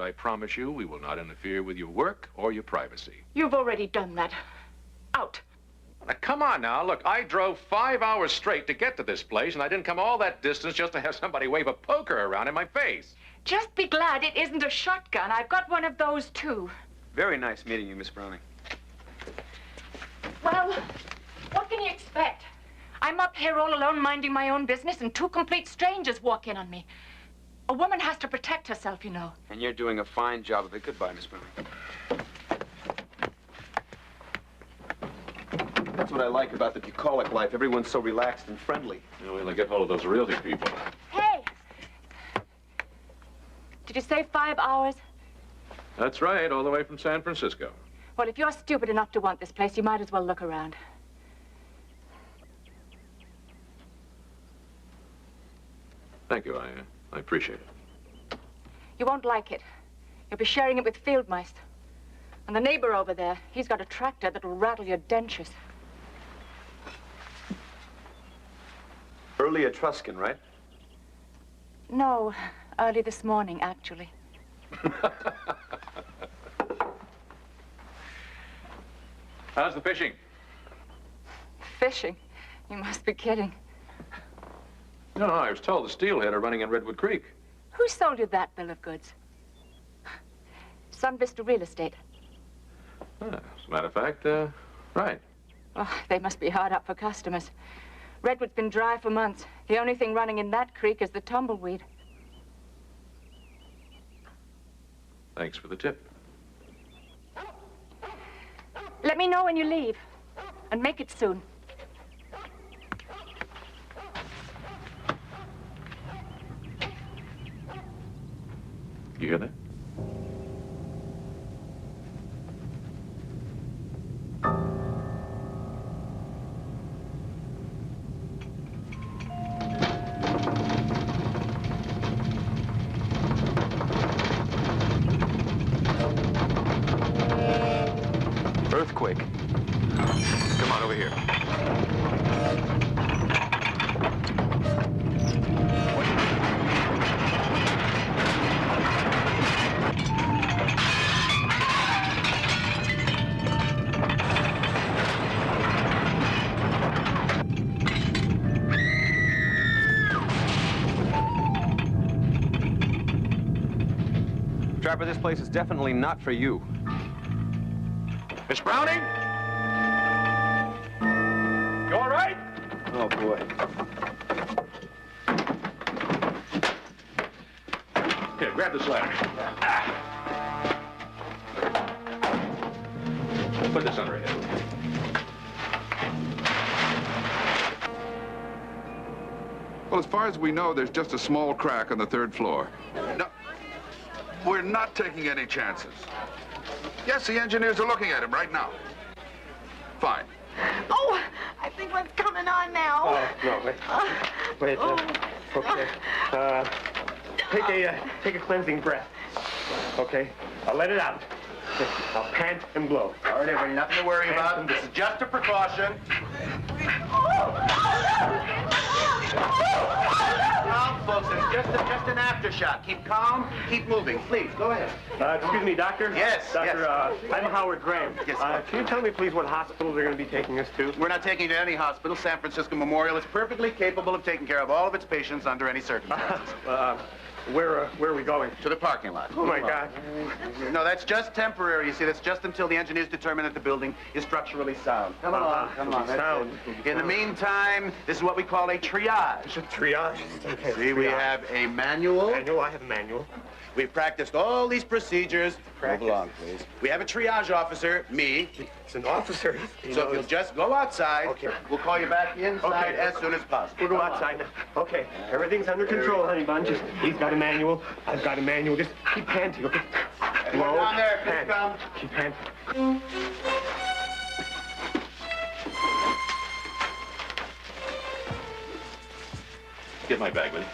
I promise you we will not interfere with your work or your privacy. You've already done that. Out. Now, come on now. Look, I drove 5 hours straight to get to this place, and I didn't come all that distance just to have somebody wave a poker around in my face. Just be glad it isn't a shotgun. I've got one of those, too. Very nice meeting you, Miss Browning. Well, what can you expect? I'm up here all alone minding my own business, and two complete strangers walk in on me. A woman has to protect herself, you know. And you're doing a fine job of it. Goodbye, Miss Browning. That's what I like about the bucolic life. Everyone's so relaxed and friendly. You know, we'll get hold of those realty people. Hey! Did you say 5 hours? That's right, all the way from San Francisco. Well, if you're stupid enough to want this place, you might as well look around. Thank you, I appreciate it. You won't like it. You'll be sharing it with field mice. And the neighbor over there, he's got a tractor that'll rattle your dentures. Early Etruscan, right? No, early this morning, actually. How's the fishing? Fishing? You must be kidding. No, I was told the steelhead are running in Redwood Creek. Who sold you that bill of goods? Sun Vista Real Estate. As a matter of fact, right. Oh, they must be hard up for customers. Redwood's been dry for months. The only thing running in that creek is the tumbleweed. Thanks for the tip. Let me know when you leave. And make it soon. You hear that? Earthquake. Come on over here. Trapper, this place is definitely not for you. Miss Browning? You all right? Oh, boy. Here, grab this ladder. Put this under her head. Well, as far as we know, there's just a small crack on the 3rd floor. No, we're not taking any chances. Yes, the engineers are looking at him right now. Fine. Oh, I think what's coming on now. No, wait. Okay. Take a cleansing breath. Okay. I'll let it out. I'll pant and blow. All right, everybody, nothing to worry about. This is just a precaution. Calm, folks. It's just an aftershock. Keep calm. Keep moving. Please, go ahead. Excuse me, doctor? Yes, Doctor, yes. I'm Howard Graham. Yes, can you tell me, please, what hospitals they're going to be taking us to? We're not taking you to any hospital. San Francisco Memorial is perfectly capable of taking care of all of its patients under any circumstances. Where are we going? To the parking lot. Oh, my God. No, that's just temporary. You see, that's just until the engineers determine that the building is structurally sound. Come along, come on. that's Sound. it. In the meantime, this is what we call a triage. It's a triage. Okay. See, we have a manual. Manual. I have a manual. We've practiced all these procedures. Practice. Move along, please. We have a triage officer, me. It's an officer. So if you'll just go outside, Okay. we'll call you back inside Okay. as soon as possible. We'll go outside now. Okay. Everything's under control, honey bun. Just, he's got a manual. I've got a manual. Just keep panting, okay? Everyone down there, please pant. come. Keep panting. Get my bag, will you?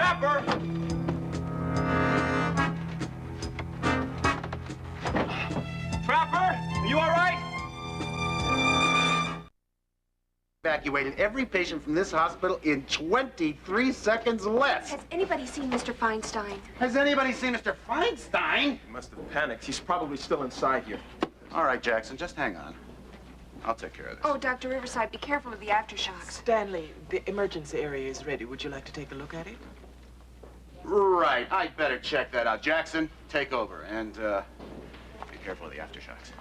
Trapper! Trapper, are you all right? Evacuated every patient from this hospital in 23 seconds less. Has anybody seen Mr. Feinstein? Has anybody seen Mr. Feinstein? He must have panicked. He's probably still inside here. All right, Jackson, just hang on. I'll take care of this. Oh, Dr. Riverside, be careful of the aftershocks. Stanley, the emergency area is ready. Would you like to take a look at it? Right, I'd better check that out. Jackson, take over, and be careful of the aftershocks.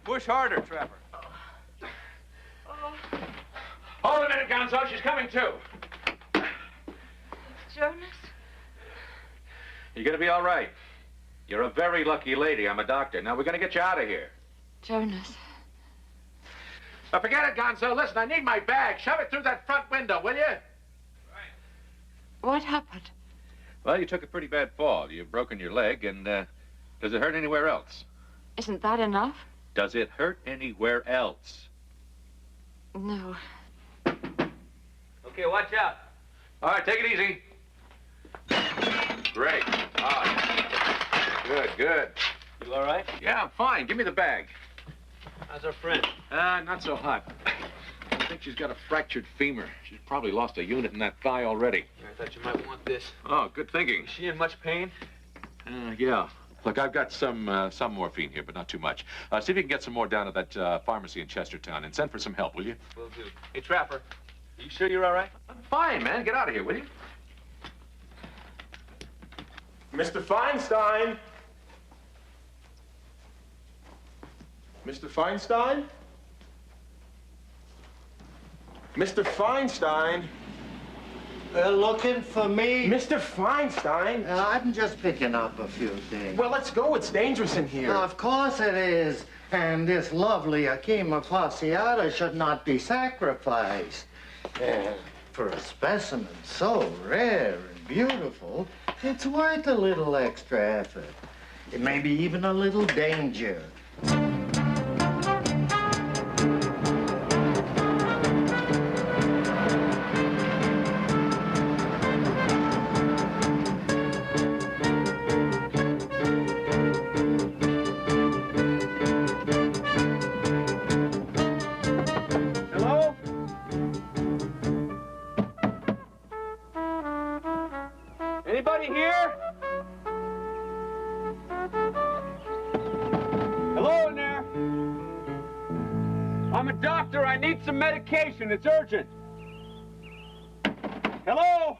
Push harder, Trapper. Hold a minute, Gonzo. She's coming too. Jonas? You're gonna be all right. You're a very lucky lady. I'm a doctor. Now, we're gonna get you out of here. Jonas. Now, forget it, Gonzo. Listen, I need my bag. Shove it through that front window, will you? What happened? Well, you took a pretty bad fall. You've broken your leg, and, does it hurt anywhere else? Isn't that enough? Does it hurt anywhere else? No. Okay, watch out. All right, take it easy. Great. All right. Good, good. You all right? Yeah, I'm fine. Give me the bag. How's our friend? Not so hot. I think she's got a fractured femur. She's probably lost a unit in that thigh already. I thought you might want this. Oh, good thinking. Is she in much pain? Yeah. Look, I've got some morphine here, but not too much. See if you can get some more down at that pharmacy in Chestertown, and send for some help, will you? Will do. Hey, Trapper, are you sure you're all right? I'm fine, man. Get out of here, will you? Mr. Feinstein! Mr. Feinstein? Mr. Feinstein? Looking for me? Mr. Feinstein? I'm just picking up a few things. Well, let's go. It's dangerous in here. Of course it is. And this lovely Akima fasciata should not be sacrificed. For a specimen so rare and beautiful, it's worth a little extra effort. It may be even a little danger. Hello? Anybody here? Hello in there? I'm a doctor. I need some medication. It's urgent. Hello?